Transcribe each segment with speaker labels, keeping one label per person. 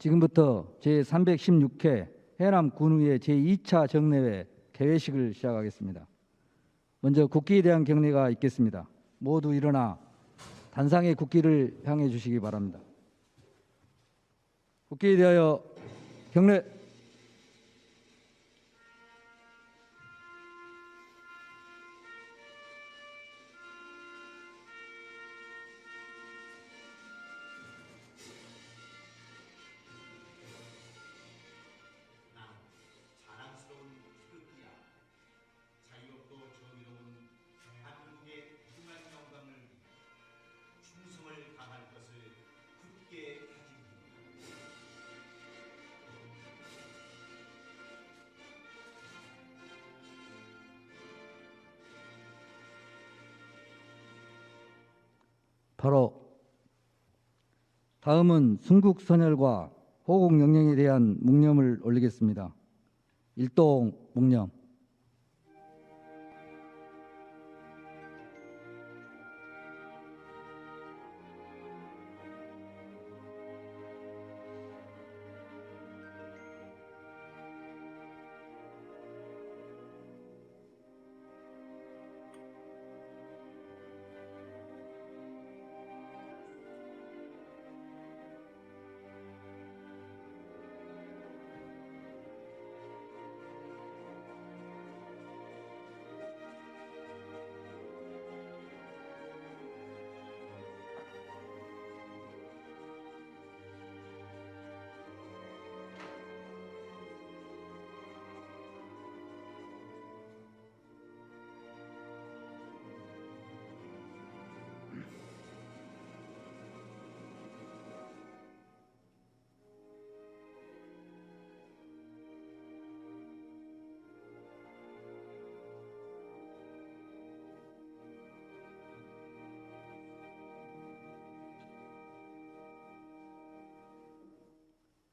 Speaker 1: 지금부터 제316회 해남 군의회 제2차 정례회 개회식을 시작하겠습니다. 먼저 국기에 대한 경례가 있겠습니다. 모두 일어나 단상의 국기를 향해 주시기 바랍니다. 국기에 대하여 경례. 바로 다음은 순국선열과 호국영령에 대한 묵념을 올리겠습니다. 일동 묵념.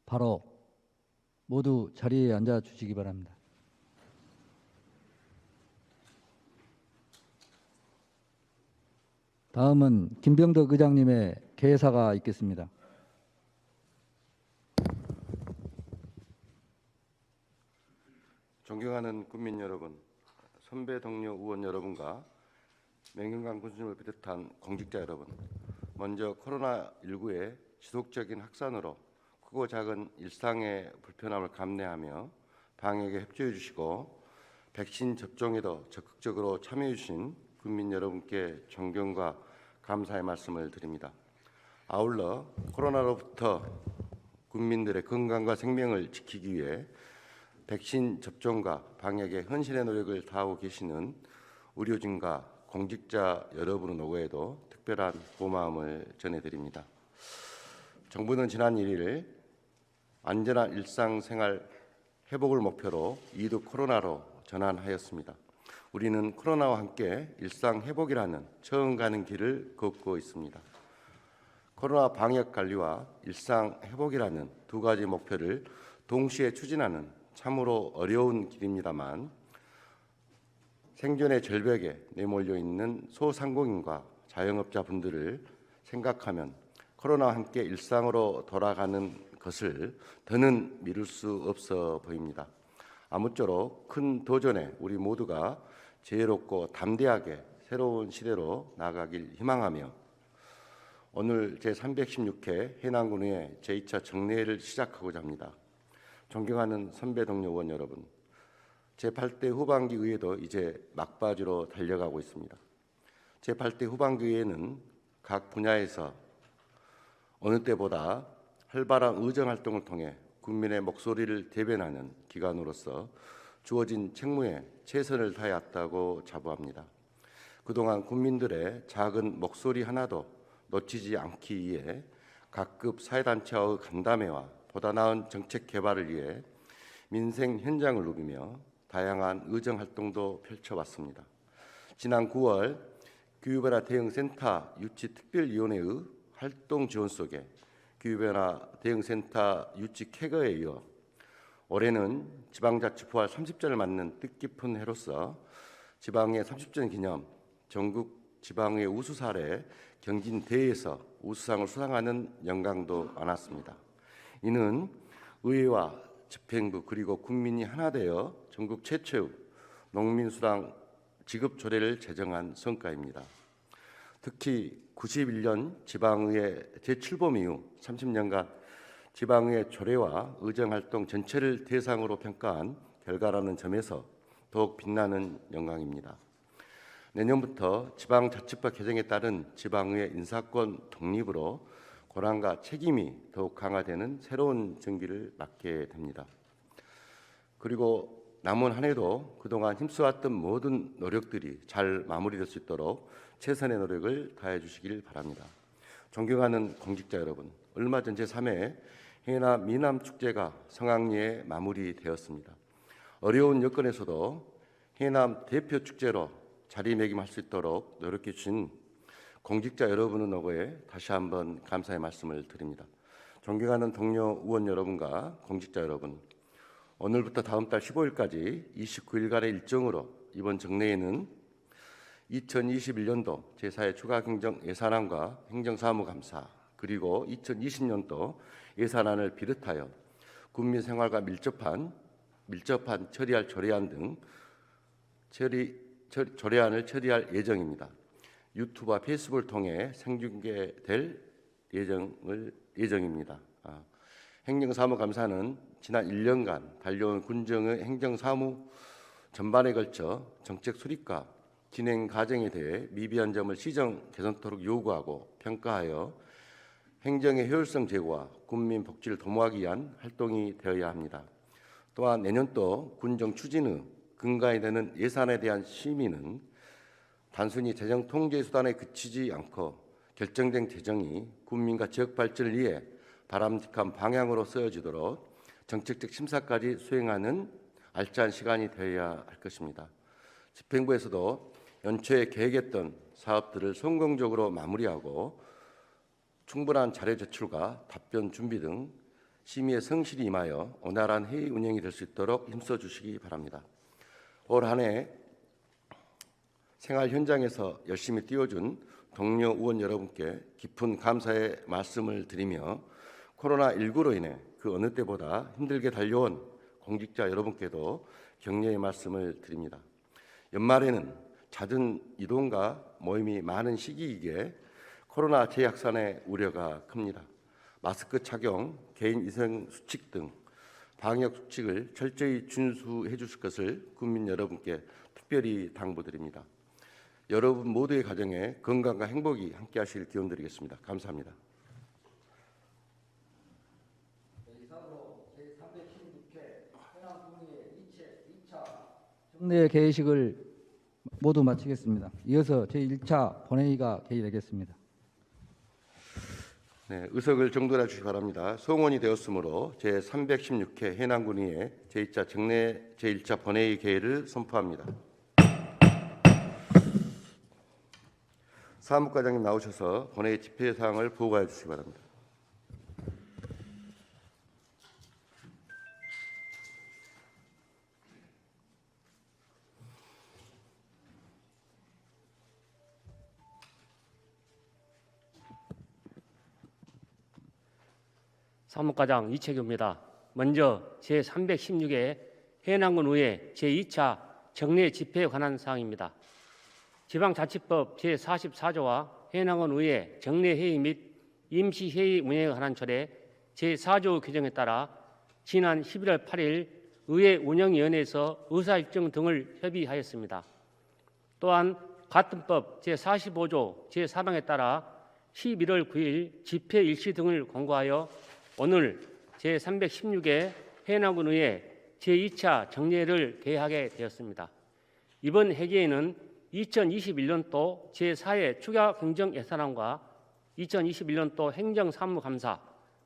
Speaker 1: 바로 모두 자리에 앉아 주시기 바랍니다. 다음은 김병덕 의장님의 개사가 있겠습니다.
Speaker 2: 존경하는 국민 여러분, 선배 동료 의원 여러분과 맹경강 군수님을 비롯한 공직자 여러분, 먼저 코로나19의 지속적인 확산으로 크고 작은 일상의 불편함을 감내하며 방역에 협조해 주시고 백신 접종에도 적극적으로 참여해 주신 국민 여러분께 존경과 감사의 말씀을 드립니다. 아울러 코로나로부터 국민들의 건강과 생명을 지키기 위해 백신 접종과 방역에 헌신의 노력을 다하고 계시는 의료진과 공직자 여러분의 노고에도 특별한 고마움을 전해드립니다. 정부는 지난 1일 안전한 일상생활 회복을 목표로 2두 코로나로 전환하였습니다. 우리는 코로나와 함께 일상 회복이라는 처음 가는 길을 걷고 있습니다. 코로나 방역 관리와 일상 회복이라는 두 가지 목표를 동시에 추진하는 참으로 어려운 길입니다만 생존의 절벽에 내몰려 있는 소상공인과 자영업자분들을 생각하면 코로나와 함께 일상으로 돌아가는 것을 더는 미룰 수 없어 보입니다. 아무쪼록 큰 도전에 우리 모두가 지혜롭고 담대하게 새로운 시대로 나아가길 희망하며 오늘 제316회 해남군의회 제2차 정례회를 시작하고자 합니다. 존경하는 선배 동료 의원 여러분, 제8대 후반기 의회도 이제 막바지로 달려가고 있습니다. 제8대 후반기 의회는 각 분야에서 어느 때보다 활발한 의정활동을 통해 국민의 목소리를 대변하는 기관으로서 주어진 책무에 최선을 다해왔다고 자부합니다. 그동안 국민들의 작은 목소리 하나도 놓치지 않기 위해 각급 사회단체와의 간담회와 보다 나은 정책 개발을 위해 민생 현장을 누비며 다양한 의정활동도 펼쳐왔습니다. 지난 9월 기후변화 대응센터 유치특별위원회의 활동 지원 속에 기후변화 대응센터 유치 쾌거에 이어 올해는 지방자치 부활 30주년을 맞는 뜻깊은 해로서 지방의 30주년 기념 전국 지방의 우수 사례 경진대회에서 우수상을 수상하는 영광도 많았습니다. 이는 의회와 집행부 그리고 국민이 하나 되어 전국 최초의 농민수당 지급 조례를 제정한 성과입니다. 특히 91년 지방의회 재출범 이후 30년간 지방의회 조례와 의정활동 전체를 대상으로 평가한 결과라는 점에서 더욱 빛나는 영광입니다. 내년부터 지방자치법 개정에 따른 지방의회 인사권 독립으로 권한과 책임이 더욱 강화되는 새로운 전기를 맞게 됩니다. 그리고 남은 한 해도 그동안 힘써왔던 모든 노력들이 잘 마무리될 수 있도록 최선의 노력을 다해 주시길 바랍니다. 존경하는 공직자 여러분, 얼마 전 제3회 해남 미남 축제가 성황리에 마무리되었습니다. 어려운 여건에서도 해남 대표 축제로 자리매김할 수 있도록 노력해 주신 공직자 여러분의 노고에 다시 한번 감사의 말씀을 드립니다. 존경하는 동료 의원 여러분과 공직자 여러분, 오늘부터 다음 달 15일까지 29일간의 일정으로 이번 정례에는 2021년도 제4회 추가 행정 예산안과 행정사무감사 그리고 2020년도 예산안을 비롯하여 국민 생활과 밀접한 처리할 조례안 등 조례안을 처리할 예정입니다. 유튜브와 페이스북을 통해 생중계될 예정입니다. 행정사무감사는 지난 1년간 달려온 군정의 행정사무 전반에 걸쳐 정책 수립과 진행 과정에 대해 미비한 점을 시정 개선토록 요구하고 평가하여 행정의 효율성 제고와 국민 복지를 도모하기 위한 활동이 되어야 합니다. 또한 내년도 군정 추진의 근간이 되는 예산에 대한 심의는 단순히 재정 통제 수단에 그치지 않고 결정된 재정이 국민과 지역 발전을 위해 바람직한 방향으로 쓰여지도록 정책적 심사까지 수행하는 알찬 시간이 되어야 할 것입니다. 집행부에서도 연초에 계획했던 사업들을 성공적으로 마무리하고 충분한 자료 제출과 답변 준비 등 심의에 성실히 임하여 원활한 회의 운영이 될 수 있도록 힘써 주시기 바랍니다. 올 한 해 생활 현장에서 열심히 뛰어준 동료 의원 여러분께 깊은 감사의 말씀을 드리며 코로나19로 인해 그 어느 때보다 힘들게 달려온 공직자 여러분께도 격려의 말씀을 드립니다. 연말에는 잦은 이동과 모임이 많은 시기이기에 코로나 재확산의 우려가 큽니다. 마스크 착용, 개인 위생 수칙 등 방역 수칙을 철저히 준수해 주실 것을 국민 여러분께 특별히 당부드립니다. 여러분 모두의 가정에 건강과 행복이 함께하실 기원 드리겠습니다. 감사합니다.
Speaker 1: 이상으로 제316회 해남군의회 2차 정례 개회식을 모두 마치겠습니다. 이어서 제1차 본회의가 개의되겠습니다.
Speaker 2: 네, 의석을 정돈해 주시기 바랍니다. 송원이 되었으므로 제316회 해남군의회 제2차 정례 제1차 본회의 개회를 선포합니다. 사무과장님 나오셔서 본회의 집회 사항을 보고해 주시기 바랍니다.
Speaker 3: 사무과장 이채규입니다. 먼저 제316회 해남군의회 제2차 정례 집회에 관한 사항입니다. 지방자치법 제44조와 해남군의회 정례회의 및 임시회의 운영에 관한 조례 제4조 규정에 따라 지난 11월 8일 의회 운영위원회에서 의사일정 등을 협의하였습니다. 또한 같은 법 제45조 제4항에 따라 11월 9일 집회 일시 등을 공고하여 오늘 제316회 해남군의회 제2차 정례를 개회하게 되었습니다. 이번 회기에는 2021년도 제4회 추가 행정 예산안과 2021년도 행정사무감사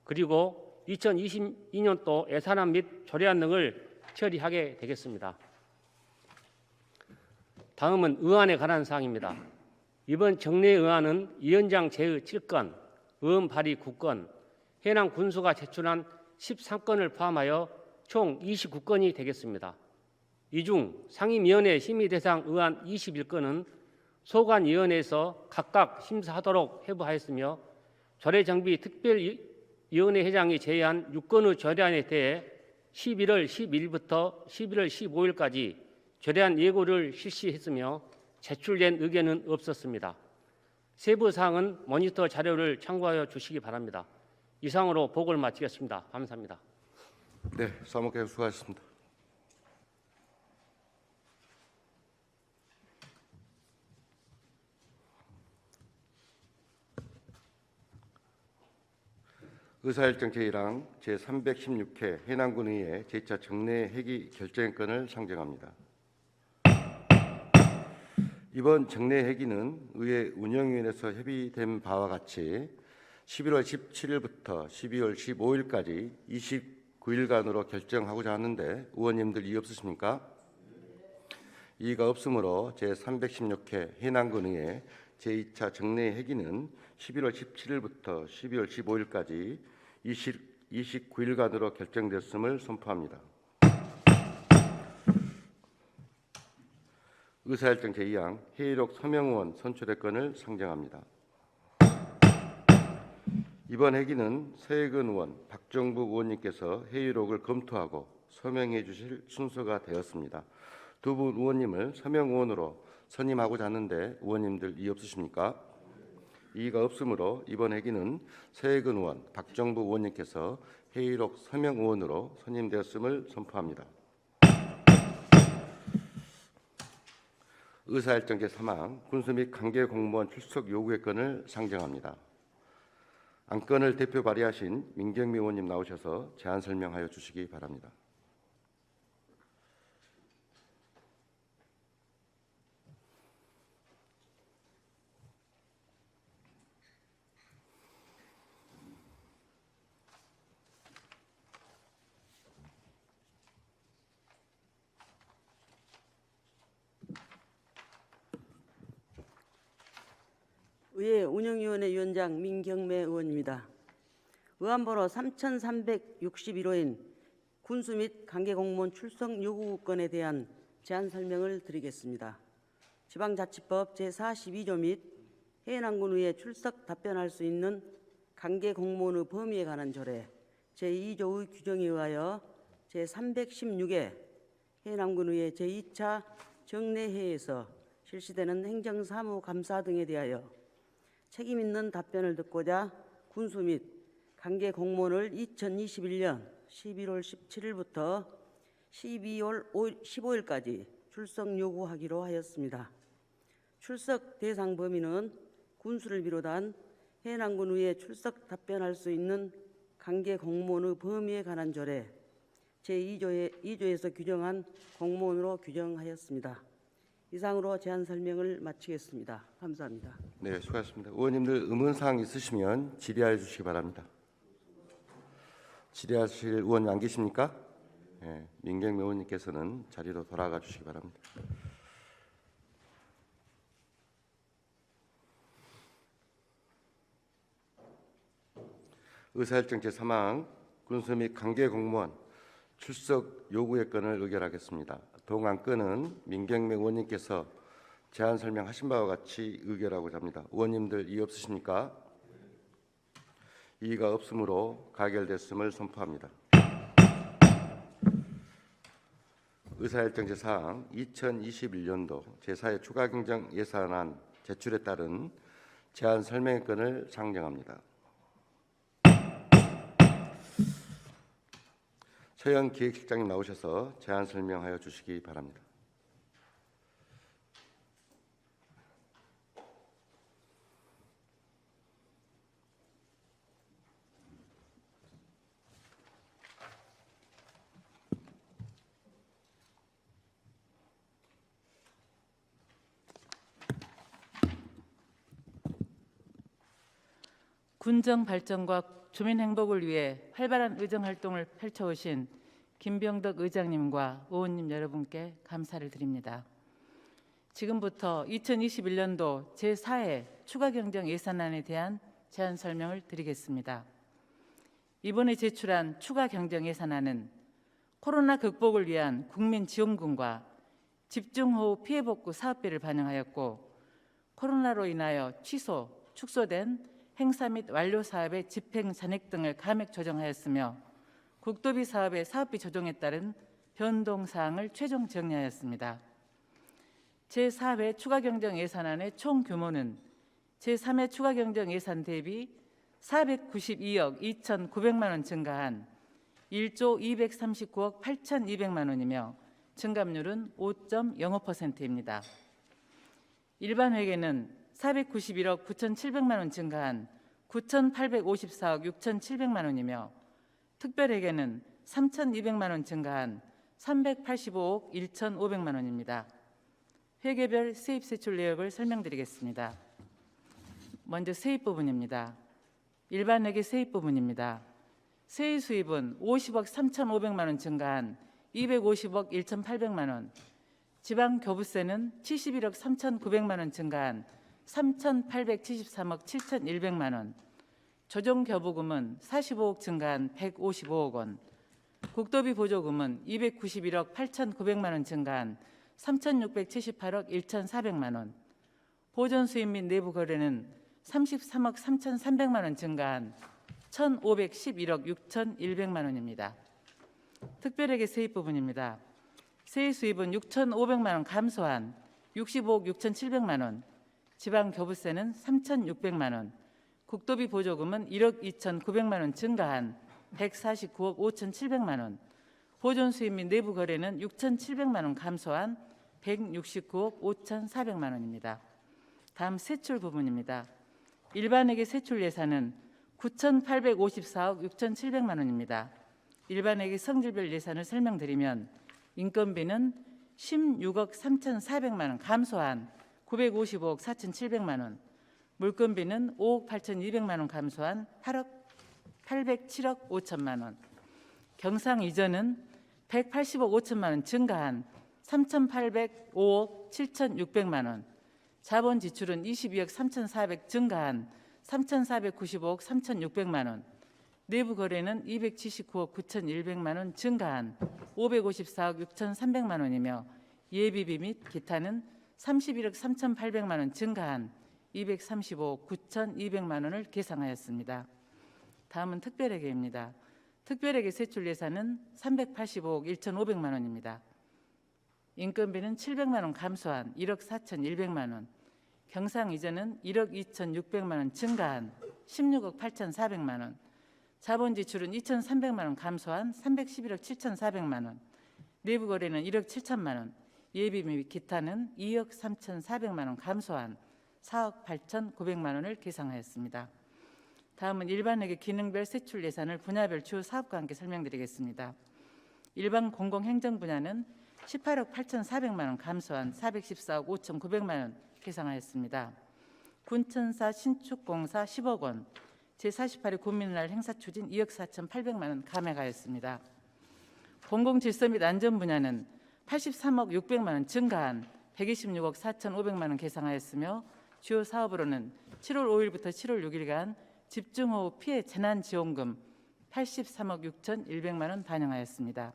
Speaker 3: 그리고 2022년도 예산안 및 조례안 등을 처리하게 되겠습니다. 다음은 의안에 관한 사항입니다. 이번 정례 의안은 위원장 제의 7건, 의원 발의 9건, 해남 군수가 제출한 13건을 포함하여 총 29건이 되겠습니다. 이 중 상임위원회 심의 대상 의안 21건은 소관위원회에서 각각 심사하도록 회부하였으며 조례정비 위원회 회장이 제의한 유권의 조례안에 대해 11월 12일부터 11월 15일까지 조례안 예고를 실시했으며 제출된 의견은 없었습니다. 세부 사항은 모니터 자료를 참고하여 주시기 바랍니다. 이상으로 보고를 마치겠습니다. 감사합니다.
Speaker 2: 네, 사무국장 수고하셨습니다. 의사일정 제1항 제316회 해남군의회 제2차 정례 회기 결정권을 상정합니다. 이번 정례 회기는 의회 운영위원회에서 협의된 바와 같이 11월 17일부터 12월 15일까지 29일간으로 결정하고자 하는데 의원님들 이의 없으십니까? 이의가 없으므로 제316회 해남군의회 제2차 정례 회기는 11월 17일부터 12월 15일까지 29일간으로 결정됐음을 선포합니다. 의사일정 제2항 회의록 서명의원 선출의 건을 상정합니다. 이번 회기는 서해근 의원, 박정부 의원님께서 회의록을 검토하고 서명해 주실 순서가 되었습니다. 두 분 의원님을 서명의원으로 선임하고자 하는데 의원님들 이의 없으십니까? 이의가 없으므로 이번 회기는 서해근 의원, 박정부 의원님께서 회의록 서명의원으로 선임되었음을 선포합니다. 의사일정 제3항 군수 및 관계 공무원 출석 요구의 건을 상정합니다. 안건을 대표 발의하신 민경미 의원님 나오셔서 제안 설명하여 주시기 바랍니다.
Speaker 4: 의회 운영위원회 위원장 민경매 의원입니다. 의안번호 3361호인 군수 및 관계공무원 출석 요구 건에 대한 제안 설명을 드리겠습니다. 지방자치법 제42조 및 해남군의회 출석 답변할 수 있는 관계공무원의 범위에 관한 조례 제2조의 규정에 의하여 제316회 해남군의회 제2차 정례회에서 실시되는 행정사무감사 등에 대하여 책임 있는 답변을 듣고자 군수 및 관계 공무원을 2021년 11월 17일부터 12월 15일까지 출석 요구하기로 하였습니다. 출석 대상 범위는 군수를 비롯한 해남군 의회 출석 답변할 수 있는 관계 공무원의 범위에 관한 조례 제2조에서 규정한 공무원으로 규정하였습니다. 이상으로 제안 설명을 마치겠습니다. 감사합니다.
Speaker 2: 네, 수고하셨습니다. 의원님들 의문사항 있으시면 질의하여 주시기 바랍니다. 질의하실 의원 안 계십니까? 네, 민경미 의원님께서는 자리로 돌아가 주시기 바랍니다. 의사일정 제3항 군수 및 관계공무원 출석 요구의 건을 의결하겠습니다. 동안건은 민경미 의원님께서 제안 설명하신 바와 같이 의결하고자 합니다. 의원님들 이의 없으십니까? 이의가 없으므로 가결됐음을 선포합니다. 의사일정 제4항 2021년도 제4회 추가경정 예산안 제출에 따른 제안 설명의 건을 상정합니다. 서영 기획실장님 나오셔서 제안 설명하여 주시기 바랍니다.
Speaker 5: 군정 발전과 주민 행복을 위해 활발한 의정 활동을 펼쳐오신 김병덕 의장님과 의원님 여러분께 감사를 드립니다. 지금부터 2021년도 제4회 추가경정 예산안에 대한 제안 설명을 드리겠습니다. 이번에 제출한 추가경정 예산안은 코로나 극복을 위한 국민지원금과 집중호우 피해복구 사업비를 반영하였고 코로나로 인하여 축소된 행사 및 완료 사업의 집행 잔액 등을 감액 조정하였으며 국도비 사업의 사업비 조정에 따른 변동 사항을 최종 정리하였습니다. 제4회 추가경정 예산안의 총 규모는 제3회 추가경정 예산 대비 492억 2,900만 원 증가한 1조 239억 8,200만 원이며 증감률은 5.05%입니다. 일반 회계는 491억 9,700만 원 증가한 9,854억 6,700만 원이며 특별회계는 3,200만 원 증가한 385억 1,500만 원입니다. 회계별 세입 세출 내역을 설명드리겠습니다. 먼저 세입 부분입니다. 일반 회계 세입 부분입니다. 세입 수입은 50억 3,500만 원 증가한 250억 1,800만 원, 지방 교부세는 71억 3,900만 원 증가한 3,873억 7,100만 원, 조정 교부금은 45억 증가한 155억 원, 국도비 보조금은 291억 8,900만 원 증가한 3,678억 1,400만 원, 보전 수입 및 내부 거래는 33억 3,300만 원 증가한 1,511억 6,100만 원입니다. 특별회계 세입 부분입니다. 세입 수입은 6,500만 원 감소한 65억 6,700만 원, 지방 교부세는 3,600만 원, 국도비 보조금은 1억 2,900만 원 증가한 149억 5,700만 원, 보존 수입 및 내부 거래는 6,700만 원 감소한 169억 5,400만 원입니다. 다음 세출 부분입니다. 일반회계 세출 예산은 9,854억 6,700만 원입니다. 일반회계 성질별 예산을 설명드리면 인건비는 16억 3,400만 원 감소한 955억 4,700만 원, 물건비는 5억 8,200만 원 감소한 807억 5천만 원, 경상 이전은 180억 5천만 원 증가한 3,805억 7,600만 원, 자본 지출은 22억 3,400 증가한 3,495억 3,600만 원, 내부 거래는 279억 9,100만 원 증가한 554억 6,300만 원이며 예비비 및 기타는 31억 3,800만 원 증가한 235억 9,200만 원을 계상하였습니다. 다음은 특별회계입니다. 특별회계 세출 예산은 385억 1,500만 원입니다. 인건비는 700만 원 감소한 1억 4,100만 원, 경상 이전은 1억 2,600만 원 증가한 16억 8,400만 원, 자본 지출은 2,300만 원 감소한 311억 7,400만 원, 내부 거래는 1억 7천만 원, 예비 및 기타는 2억 3,400만 원 감소한 4억 8,900만 원을 계상하였습니다. 다음은 일반회계 기능별 세출 예산을 분야별 주요 사업과 함께 설명드리겠습니다. 일반 공공행정 분야는 18억 8,400만 원 감소한 414억 5,900만 원 계상하였습니다. 군천사 신축공사 10억 원, 제48회 국민날 행사 추진 2억 4,800만 원 감액하였습니다. 공공질서 및 안전 분야는 83억 600만 원 증가한 126억 4,500만 원 계상하였으며 주요 사업으로는 7월 5일부터 7월 6일간 집중호우 피해 재난지원금 83억 6,100만 원 반영하였습니다.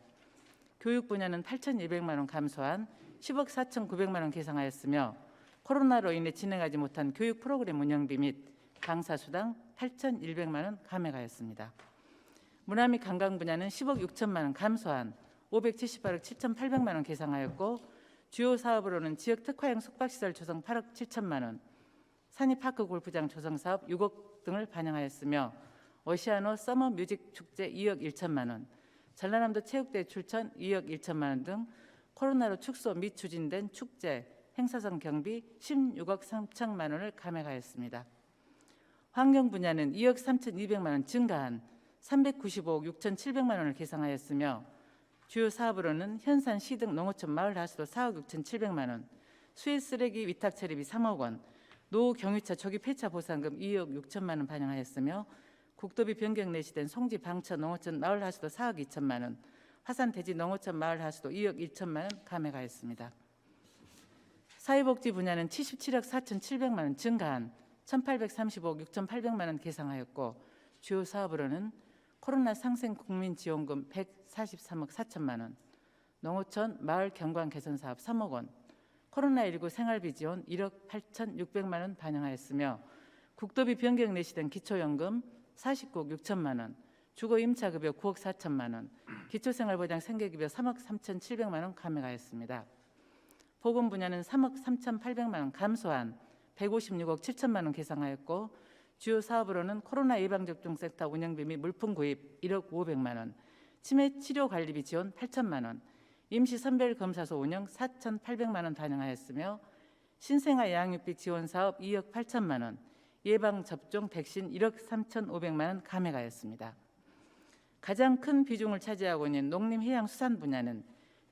Speaker 5: 교육 분야는 8,200만 원 감소한 10억 4,900만 원 계상하였으며 코로나로 인해 진행하지 못한 교육 프로그램 운영비 및 강사수당 8,100만 원 감액하였습니다. 문화 및 관광 분야는 10억 6천만 원 감소한 578억 7,800만 원 계상하였고 주요 사업으로는 지역 특화형 숙박시설 조성 8억 7천만 원, 산이파크 골프장 조성 사업 6억 등을 반영하였으며 오시아노 서머 뮤직 축제 2억 1천만 원, 전라남도 체육대회 출전 2억 1천만 원 등 코로나로 축소 및 추진된 축제, 행사장 경비 16억 3천만 원을 감액하였습니다. 환경 분야는 2억 3,200만 원 증가한 395억 6,700만 원을 계상하였으며 주요 사업으로는 현산 시등 농어촌 마을 하수도 4억 6,700만 원, 수해 쓰레기 위탁 처리비 3억 원, 노후 경유차 조기 폐차 보상금 2억 6천만 원 반영하였으며 국도비 변경 내시된 송지 방천 농어촌 마을 하수도 4억 2천만 원, 화산 대지 농어촌 마을 하수도 2억 1천만 원 감액하였습니다. 사회복지 분야는 77억 4,700만 원 증가한 1,835억 6,800만 원 계상하였고 주요 사업으로는 코로나 상생 국민지원금 143억 4천만 원, 농어촌 마을 경관 개선 사업 3억 원, 코로나19 생활비 지원 1억 8,600만 원 반영하였으며 국도비 변경 내시된 기초연금 49억 6천만 원, 주거 임차급여 9억 4천만 원, 기초생활보장 생계급여 3억 3,700만 원 감액하였습니다. 보건 분야는 3억 3,800만 원 감소한 156억 7천만 원 계상하였고, 주요 사업으로는 코로나 예방접종센터 운영비 및 물품 구입 1억 500만 원, 치매 치료 관리비 지원 8천만 원, 임시 선별검사소 운영 4,800만 원 반영하였으며, 신생아 양육비 지원 사업 2억 8천만 원, 예방접종 백신 1억 3,500만 원 감액하였습니다. 가장 큰 비중을 차지하고 있는 농림해양수산 분야는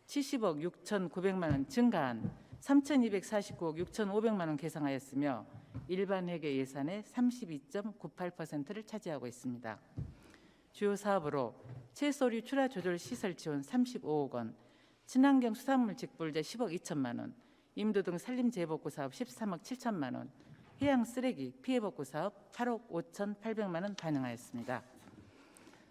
Speaker 5: 70억 6,900만 원 증가한 3,249억 6,500만 원 계상하였으며, 일반 회계 예산의 32.98%를 차지하고 있습니다. 주요 사업으로 채소류 출하 조절 시설 지원 35억 원, 친환경 수산물 직불제 10억 2천만 원, 임도 등 산림 재복구 사업 13억 7천만 원, 해양 쓰레기 피해 복구 사업 8억 5,800만 원 반영하였습니다.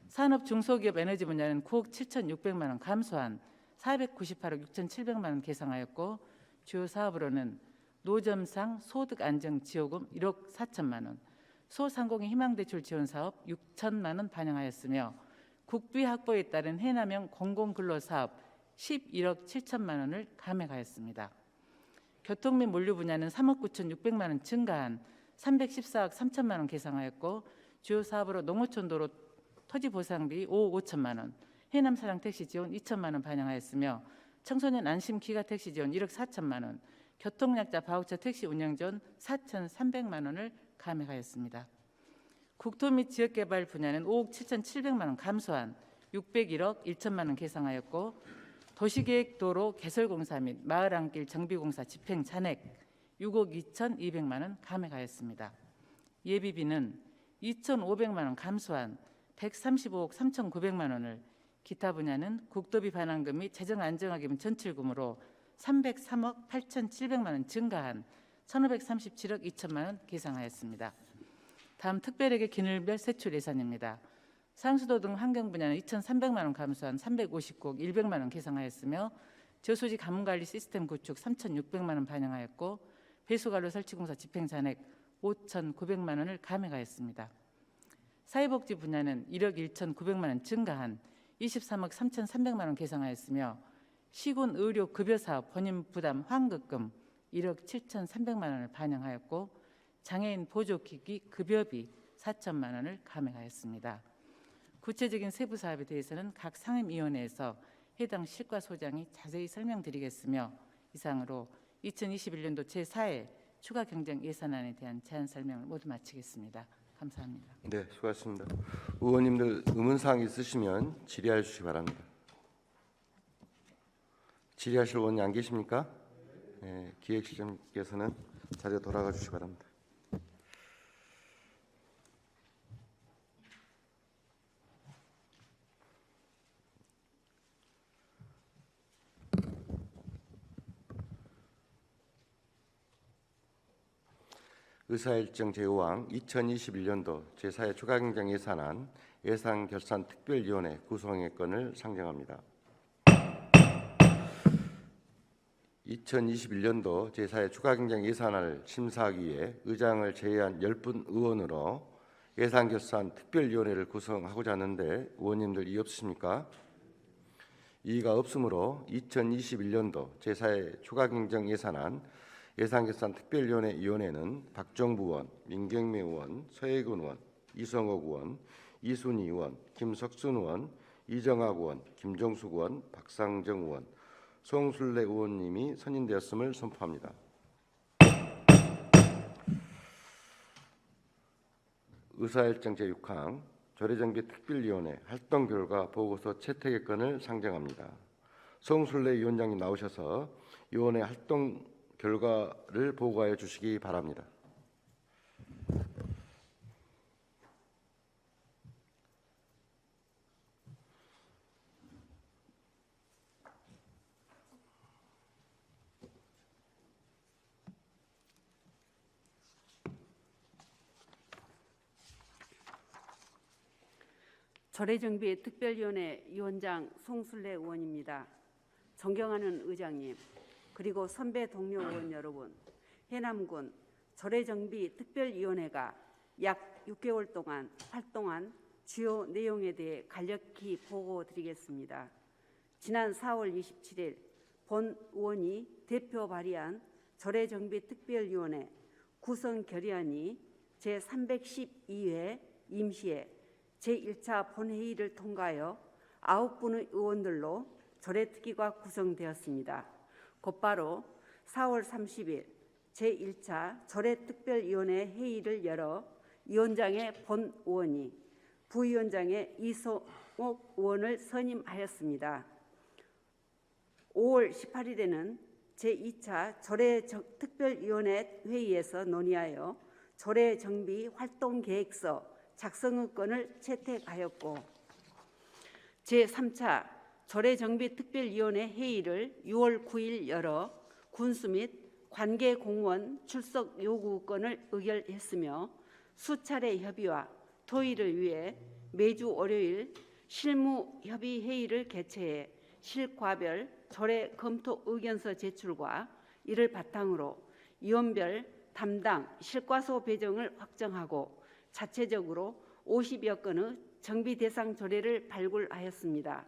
Speaker 5: 산업 중소기업 에너지 분야는 9억 7,600만 원 감소한 498억 6,700만 원 계상하였고, 주요 사업으로는 노점상 소득 안정 지원금 1억 4천만 원, 소상공인 희망대출 지원 사업 6천만 원 반영하였으며, 국비 확보에 따른 해남형 공공근로사업 11억 7천만 원을 감액하였습니다. 교통 및 물류 분야는 3억 9,600만 원 증가한 314억 3천만 원 계상하였고, 주요 사업으로 농어촌도로 토지보상비 5억 5천만 원, 해남사랑 택시 지원 2천만 원 반영하였으며, 청소년 안심 기가택시 지원 1억 4천만 원, 교통약자 바우처 택시 운영 지원 4,300만 원을 감액하였습니다. 국토 및 지역개발 분야는 5억 7,700만 원 감소한 601억 1천만 원 계상하였고, 도시계획도로 개설공사 및 마을안길 정비공사 집행 잔액 6억 2,200만 원 감액하였습니다. 예비비는 2,500만 원 감소한 135억 3,900만 원을, 기타 분야는 국도비 반환금 및 재정안정화기금 전출금으로 303억 8,700만 원 증가한 1,537억 2천만 원 계상하였습니다. 다음 특별회계 기능별 세출 예산입니다. 상수도 등 환경 분야는 2,300만 원 감소한 359억 100만 원 계상하였으며, 저수지 가뭄관리 시스템 구축 3,600만 원 반영하였고, 배수관로 설치공사 집행 잔액 5,900만 원을 감액하였습니다. 사회복지 분야는 1억 1,900만 원 증가한 23억 3,300만 원 계상하였으며, 시군 의료 급여 사업 본인 부담 환급금 1억 7,300만 원을 반영하였고, 장애인 보조기기 급여비 4천만 원을 감액하였습니다. 구체적인 세부 사업에 대해서는 각 상임위원회에서 해당 실과소장이 자세히 설명드리겠으며, 이상으로 2021년도 제4회 추가 경정 예산안에 대한 제안 설명을 모두 마치겠습니다. 감사합니다.
Speaker 2: 네, 수고하셨습니다. 의원님들 의문사항 있으시면 질의해 주시기 바랍니다. 질의하실 의원이 안 계십니까? 네, 기획실장님께서는 자리에 돌아가 주시기 바랍니다. 의사일정 제5항 2021년도 제4회 추가경정 예산안 예산결산특별위원회 구성의 건을 상정합니다. 2021년도 제4회 추가경정 예산안을 심사하기 위해 의장을 제외한 10분 의원으로 예산결산특별위원회를 구성하고자 하는데 의원님들 이의 없으십니까? 이의가 없으므로 2021년도 제4회 추가경정 예산안 예산결산특별위원회 위원회는 박정부 의원, 민경매 의원, 서해근 의원, 이성옥 의원, 이순희 의원, 김석순 의원, 이정학 의원, 김정숙 의원, 박상정 의원, 송술래 의원님이 선임되었음을 선포합니다. 의사일정 제6항 조례정비특별위원회 활동 결과 보고서 채택의 건을 상정합니다. 송술래 위원장님 나오셔서 위원회 활동 결과를 보고하여 주시기 바랍니다.
Speaker 6: 조례정비특별위원회 위원장 송술래 의원입니다. 존경하는 의장님, 그리고 선배 동료 의원 여러분, 해남군 조례정비 특별위원회가 약 6개월 동안 활동한 주요 내용에 대해 간략히 보고드리겠습니다. 지난 4월 27일 본 의원이 대표 발의한 조례정비특별위원회 구성 결의안이 제312회 임시회 제1차 본회의를 통과하여 9분의 의원들로 조례특위가 구성되었습니다. 곧바로 4월 30일 제1차 조례특별위원회 회의를 열어 위원장의 본 의원이 부위원장의 이성옥 의원을 선임하였습니다. 5월 18일에는 제2차 조례특별위원회 회의에서 논의하여 조례정비 활동계획서 작성의 건을 채택하였고 제3차 조례정비특별위원회 회의를 6월 9일 열어 군수 및 관계공무원 출석 요구 건을 의결했으며 수차례 협의와 토의를 위해 매주 월요일 실무협의회의를 개최해 실과별 조례 검토 의견서 제출과 이를 바탕으로 위원별 담당 실과서 배정을 확정하고 자체적으로 50여 건의 정비 대상 조례를 발굴하였습니다.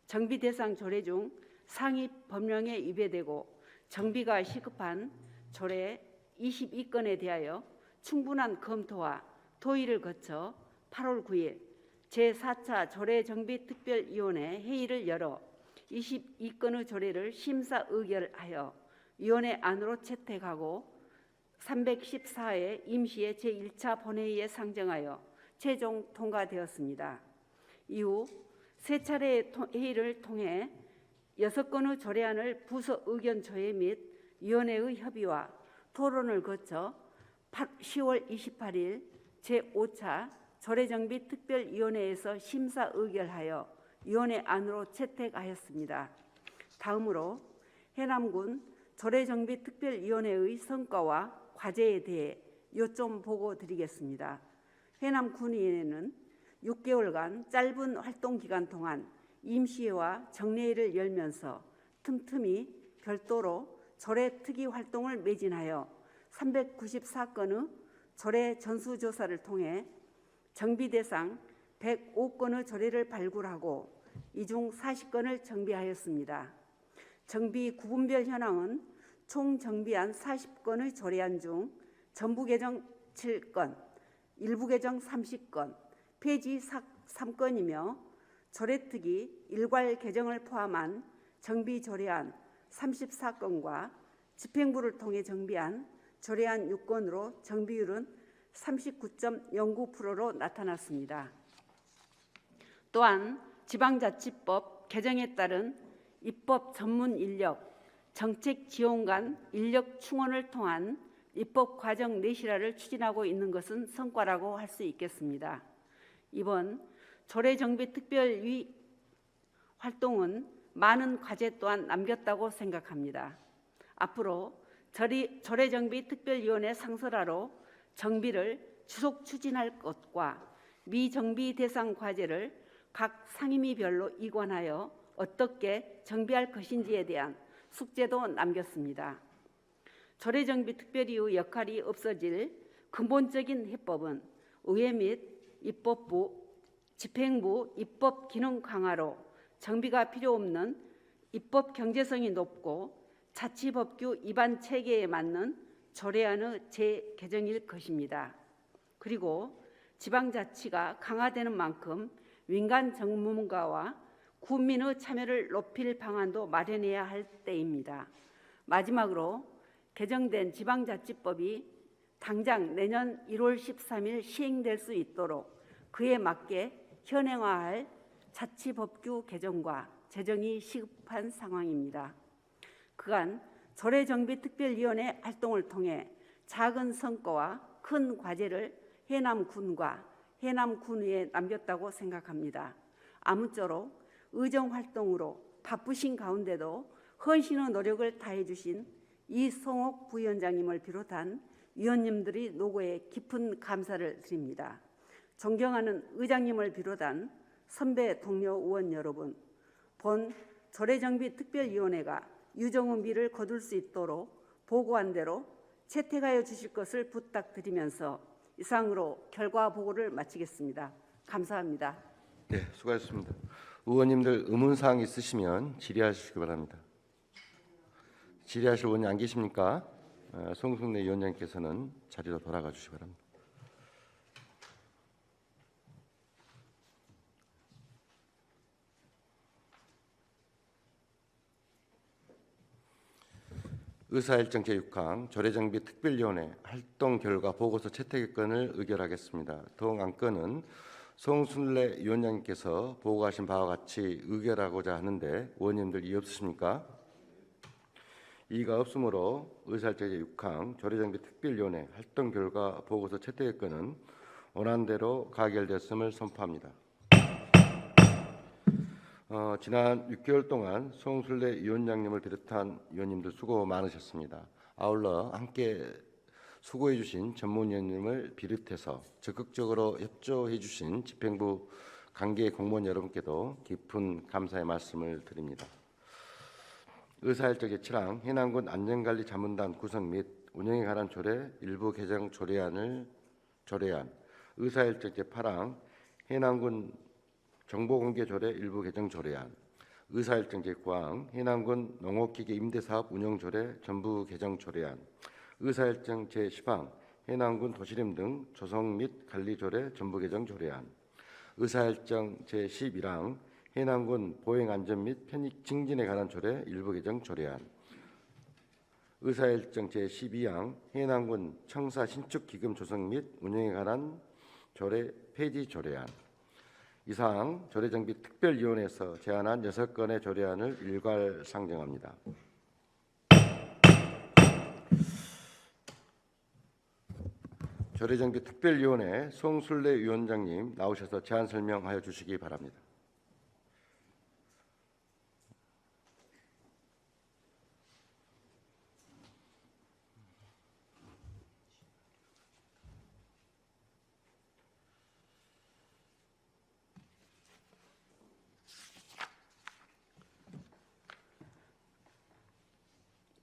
Speaker 6: 정비 대상 조례 중 상위 법령에 위배되고 정비가 시급한 조례 22건에 대하여 충분한 검토와 토의를 거쳐 8월 9일 제4차 조례정비특별위원회 회의를 열어 22건의 조례를 심사 의결하여 위원회 안으로 채택하고 314회 임시회 제1차 본회의에 상정하여 최종 통과되었습니다. 이후 세 차례의 회의를 통해 6건의 조례안을 부서 의견 조회 및 위원회의 협의와 토론을 거쳐 10월 28일 제5차 조례정비특별위원회에서 심사 의결하여 위원회 안으로 채택하였습니다. 다음으로 해남군 조례정비특별위원회의 성과와 과제에 대해 요점 보고 드리겠습니다. 해남군의회는 6개월간 짧은 활동 기간 동안 임시회와 정례회를 열면서 틈틈이 별도로 조례 특위 활동을 매진하여 394건의 조례 전수조사를 통해 정비 대상 105건의 조례를 발굴하고 이 중 40건을 정비하였습니다. 정비 구분별 현황은 총 정비한 40건의 조례안 중 전부 개정 7건, 일부 개정 30건, 폐지 3건이며 조례특위 일괄 개정을 포함한 정비 조례안 34건과 집행부를 통해 정비한 조례안 6건으로 정비율은 39.09%로 나타났습니다. 또한 지방자치법 개정에 따른 입법 전문 인력, 정책 지원 간 인력 충원을 통한 입법 과정 내실화를 추진하고 있는 것은 성과라고 할 수 있겠습니다. 이번 조례정비특별위 활동은 많은 과제 또한 남겼다고 생각합니다. 앞으로 조례정비특별위원회 상설화로 정비를 지속 추진할 것과 미정비 대상 과제를 각 상임위별로 이관하여 어떻게 정비할 것인지에 대한 숙제도 남겼습니다. 조례정비특별위의 역할이 없어질 근본적인 해법은 의회 및 입법부, 집행부 입법 기능 강화로 정비가 필요 없는 입법 경제성이 높고 자치법규 위반 체계에 맞는 조례안의 재개정일 것입니다. 그리고 지방자치가 강화되는 만큼 민간 전문가와 국민의 참여를 높일 방안도 마련해야 할 때입니다. 마지막으로 개정된 지방자치법이 당장 내년 1월 13일 시행될 수 있도록 그에 맞게 현행화할 자치법규 개정과 제정이 시급한 상황입니다. 그간 조례정비특별위원회 활동을 통해 작은 성과와 큰 과제를 해남군과 해남군의회에 남겼다고 생각합니다. 아무쪼록 의정활동으로 바쁘신 가운데도 헌신의 노력을 다해 주신 이성옥 부위원장님을 비롯한 위원님들이 노고에 깊은 감사를 드립니다. 존경하는 의장님을 비롯한 선배 동료 의원 여러분, 본 조례정비특별위원회가 유정의 미를 거둘 수 있도록 보고한 대로 채택하여 주실 것을 부탁드리면서 이상으로 결과 보고를 마치겠습니다. 감사합니다.
Speaker 2: 네, 수고하셨습니다. 의원님들 의문사항 있으시면 질의하시기 바랍니다. 질의하실 의원이 안 계십니까? 송승래 위원장께서는 자리로 돌아가 주시기 바랍니다. 의사일정 제6항 조례정비 특별위원회 활동 결과 보고서 채택의 건을 의결하겠습니다. 동 안건은 송순례 위원장님께서 보고하신 바와 같이 의결하고자 하는데 의원님들 이의 없으십니까? 이의가 없으므로 의사일정 제6항 조례정비 특별위원회 활동 결과 보고서 채택의 건은 원안대로 가결되었음을 선포합니다. 지난 6개월 동안 송순례 위원장님을 비롯한 위원님들 수고 많으셨습니다. 아울러 함께 수고해 주신 전문위원님을 비롯해서 적극적으로 협조해 주신 집행부 관계 공무원 여러분께도 깊은 감사의 말씀을 드립니다. 의사일정 제7항 해남군 안전관리 자문단 구성 및 운영에 관한 조례 일부 개정 조례안, 의사일정 제8항 해남군 정보공개조례 일부 개정 조례안, 의사일정 제9항 해남군 농업기계 임대사업 운영조례 전부 개정 조례안, 의사일정 제10항 해남군 도시림 등 조성 및 관리조례 전부 개정 조례안, 의사일정 제11항 해남군 보행안전 및 편익 증진에 관한 조례 일부 개정 조례안, 의사일정 제12항 해남군 청사 신축 기금 조성 및 운영에 관한 조례 폐지 조례안, 이상 조례정비 특별위원회에서 제안한 6건의 조례안을 일괄 상정합니다. 조례정비 특별위원회 송순례 위원장님 나오셔서 제안 설명하여 주시기 바랍니다.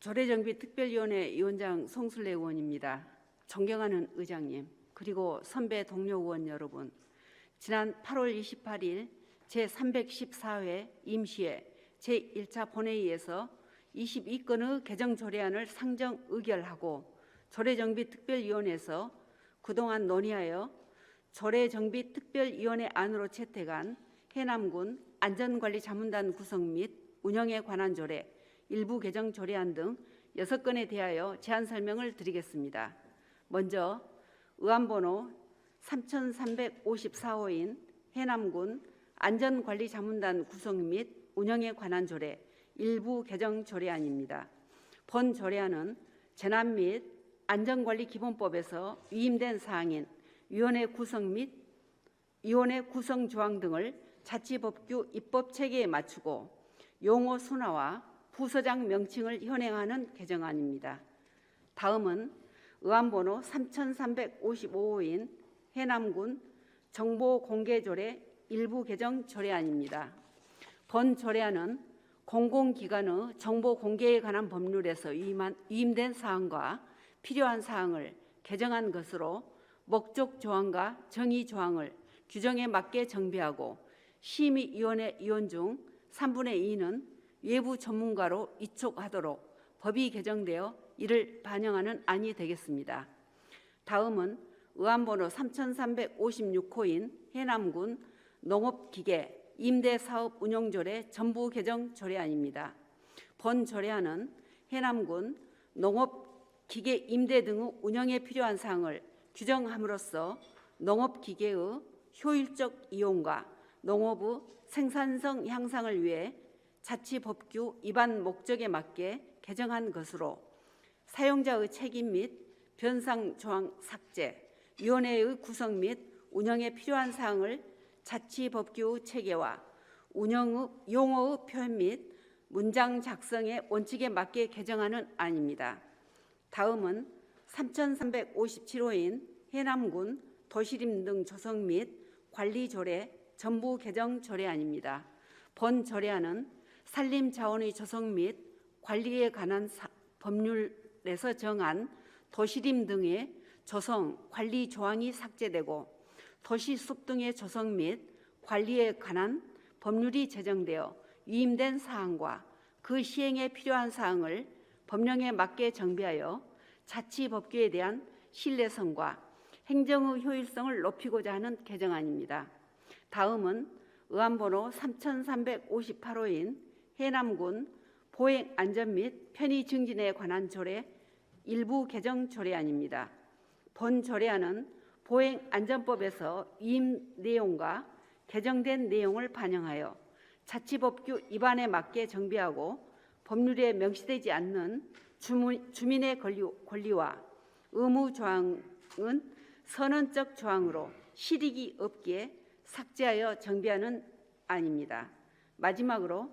Speaker 6: 조례정비 특별위원회 위원장 송순례 의원입니다. 존경하는 의장님, 그리고 선배 동료 의원 여러분, 지난 8월 28일 제314회 임시회 제1차 본회의에서 22건의 개정 조례안을 상정 의결하고 조례정비 특별위원회에서 그동안 논의하여 조례정비 특별위원회 안으로 채택한 해남군 안전관리 자문단 구성 및 운영에 관한 조례 일부 개정 조례안 등 6건에 대하여 제안 설명을 드리겠습니다. 먼저 의안번호 3354호인 해남군 안전관리 자문단 구성 및 운영에 관한 조례 일부 개정 조례안입니다. 본 조례안은 재난 및 안전관리 기본법에서 위임된 사항인 위원회 구성 및 위원회 구성 조항 등을 자치법규 입법 체계에 맞추고 용어 순화와 부서장 명칭을 현행하는 개정안입니다. 다음은 의안번호 3355호인 해남군 정보공개조례 일부 개정 조례안입니다. 본 조례안은 공공기관의 정보공개에 관한 법률에서 위임된 사항과 필요한 사항을 개정한 것으로 목적 조항과 정의 조항을 규정에 맞게 정비하고 심의위원회 위원 중 3분의 2는 외부 전문가로 위촉하도록 법이 개정되어 이를 반영하는 안이 되겠습니다. 다음은 의안번호 3356호인 해남군 농업기계 임대사업 운영조례 전부 개정 조례안입니다. 본 조례안은 해남군 농업기계 임대 등의 운영에 필요한 사항을 규정함으로써 농업기계의 효율적 이용과 농업의 생산성 향상을 위해 자치법규 위반 목적에 맞게 개정한 것으로 사용자의 책임 및 변상 조항 삭제, 위원회의 구성 및 운영에 필요한 사항을 자치법규 체계와 운영의 용어의 표현 및 문장 작성의 원칙에 맞게 개정하는 안입니다. 다음은 3357호인 해남군 도시림 등 조성 및 관리 조례 전부 개정 조례안입니다. 본 조례안은 산림 자원의 조성 및 관리에 관한 법률에서 정한 도시림 등의 조성, 관리 조항이 삭제되고 도시숲 등의 조성 및 관리에 관한 법률이 제정되어 위임된 사항과 그 시행에 필요한 사항을 법령에 맞게 정비하여 자치법규에 대한 신뢰성과 행정의 효율성을 높이고자 하는 개정안입니다. 다음은 의안번호 3358호인 해남군 보행 안전 및 편의 증진에 관한 조례 일부 개정 조례안입니다. 본 조례안은 보행 안전법에서 위임 내용과 개정된 내용을 반영하여 자치법규 위반에 맞게 정비하고 법률에 명시되지 않는 주민의 권리와 의무 조항은 선언적 조항으로 실익이 없기에 삭제하여 정비하는 안입니다. 마지막으로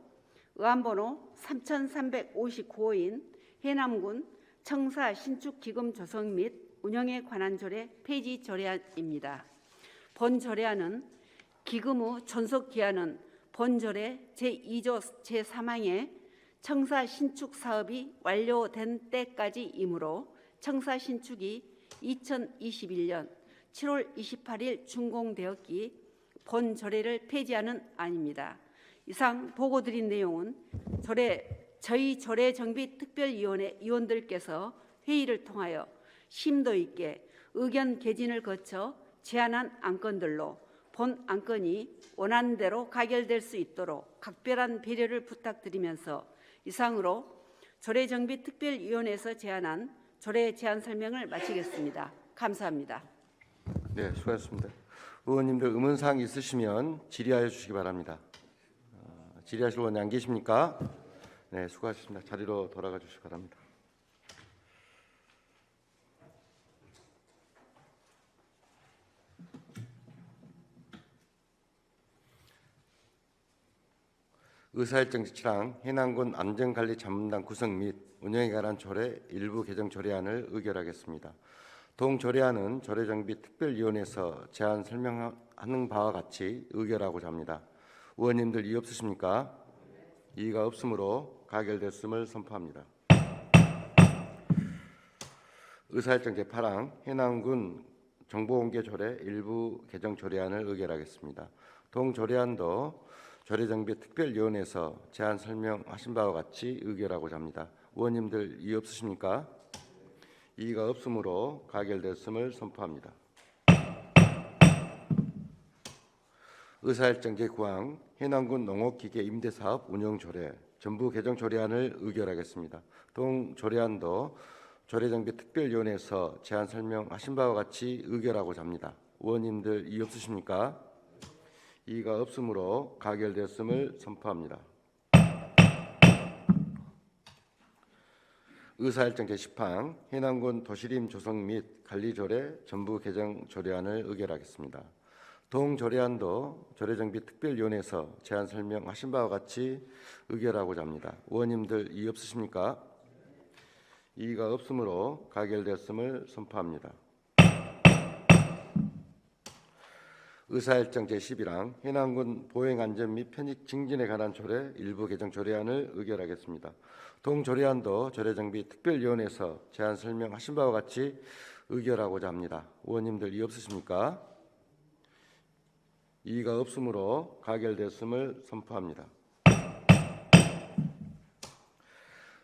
Speaker 6: 의안번호 3359호인 해남군 청사 신축 기금 조성 및 운영에 관한 조례 폐지 조례안입니다. 본 조례안은 기금의 존속 기한은 본 조례 제2조 제3항의 청사 신축 사업이 완료된 때까지이므로 청사 신축이 2021년 7월 28일 준공되었기 본 조례를 폐지하는 안입니다. 이상 보고드린 내용은 저희 조례정비특별위원회 위원들께서 회의를 통하여 심도 있게 의견 개진을 거쳐 제안한 안건들로 본 안건이 원안대로 가결될 수 있도록 각별한 배려를 부탁드리면서 이상으로 조례정비특별위원회에서 제안한 조례 제안 설명을 마치겠습니다. 감사합니다.
Speaker 2: 네, 수고하셨습니다. 의원님들 의문사항 있으시면 질의하여 주시기 바랍니다. 질의하실 의원이 안 계십니까? 네, 수고하셨습니다. 자리로 돌아가 주시기 바랍니다. 의사일정 지치랑 해남군 안전관리 자문단 구성 및 운영에 관한 조례 일부 개정 조례안을 의결하겠습니다. 동 조례안은 조례정비특별위원회에서 제안 설명하는 바와 같이 의결하고자 합니다. 의원님들 이의 없으십니까? 이의가 없으므로 가결됐음을 선포합니다. 의사일정 제8항 해남군 정보공개 조례 일부 개정 조례안을 의결하겠습니다. 동 조례안도 조례정비특별위원회에서 제안 설명하신 바와 같이 의결하고자 합니다. 의원님들 이의 없으십니까? 이의가 없으므로 가결됐음을 선포합니다. 의사일정 제9항 해남군 농업기계 임대사업 운영조례 전부 개정 조례안을 의결하겠습니다. 동 조례안도 조례정비특별위원회에서 제안 설명하신 바와 같이 의결하고자 합니다. 의원님들 이의 없으십니까? 이의가 없으므로 가결됐음을 선포합니다. 의사일정 제10항 해남군 도시림 조성 및 관리조례 전부 개정 조례안을 의결하겠습니다. 동 조례안도 조례정비특별위원회에서 제안 설명하신 바와 같이 의결하고자 합니다. 의원님들 이의 없으십니까? 이의가 없으므로 가결됐음을 선포합니다. 의사일정 제11항 해남군 보행안전 및 편익 증진에 관한 조례 일부 개정 조례안을 의결하겠습니다. 동 조례안도 조례정비특별위원회에서 제안 설명하신 바와 같이 의결하고자 합니다. 의원님들 이의 없으십니까? 이의가 없으므로 가결됐음을 선포합니다.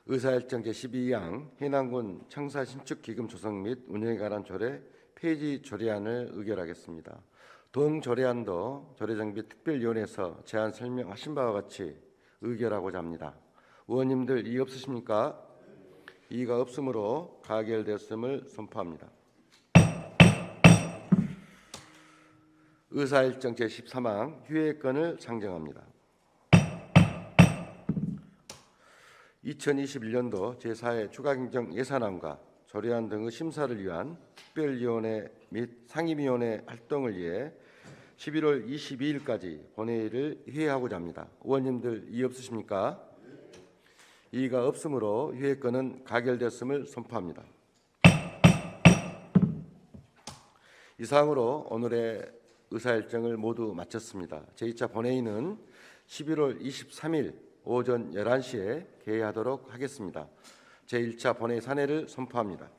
Speaker 2: 의사일정 제12항 해남군 청사 신축 기금 조성 및 운영에 관한 조례 폐지 조례안을 의결하겠습니다. 동 조례안도 조례정비특별위원회에서 제안 설명하신 바와 같이 의결하고자 합니다. 의원님들 이의 없으십니까? 이의가 없으므로 가결됐음을 선포합니다. 의사일정 제13항 휴회권을 상정합니다. 2021년도 제4회 추가경정 예산안과 조례안 등의 심사를 위한 특별위원회 및 상임위원회 활동을 위해 11월 22일까지 본회의를 회의하고자 합니다. 의원님들 이의 없으십니까? 이의가 없으므로 회의권은 가결됐음을 선포합니다. 이상으로 오늘의 의사일정을 모두 마쳤습니다. 제2차 본회의는 11월 23일 오전 11시에 개회하도록 하겠습니다. 제1차 본회의 산회를 선포합니다.